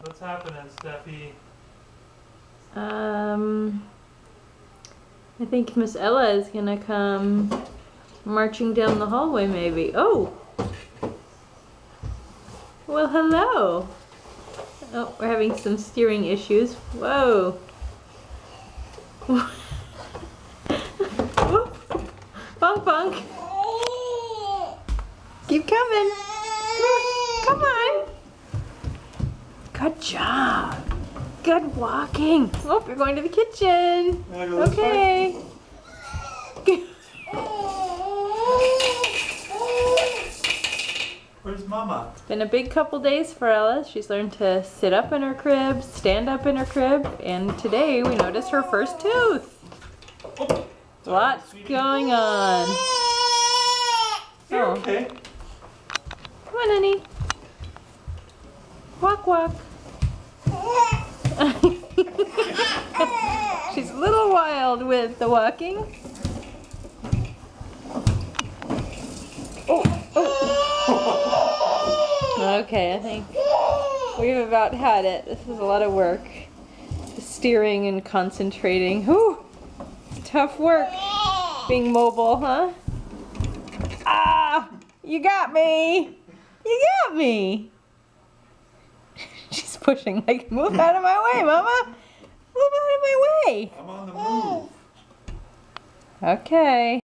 What's happening, Steffi? I think Miss Ella is gonna come marching down the hallway maybe. Oh! Well, hello! Oh, we're having some steering issues. Whoa! Whoop! Bonk bonk! Keep coming! Come on! Good job! Good walking! Oh, you're going to the kitchen! Okay! Where's Mama? It's been a big couple days for Ella. She's learned to sit up in her crib, stand up in her crib, and today we noticed her first tooth. Oh, Lots going on. You're Oh. okay. Come on, honey. Walk, walk. She's a little wild with the walking. Oh, oh. Okay, I think we've about had it. This is a lot of work. Steering and concentrating. Whew. It's tough work being mobile, huh? Ah! You got me! You got me! She's pushing like, move out of my way, Mama! Move out of my way! I'm on the move. Okay.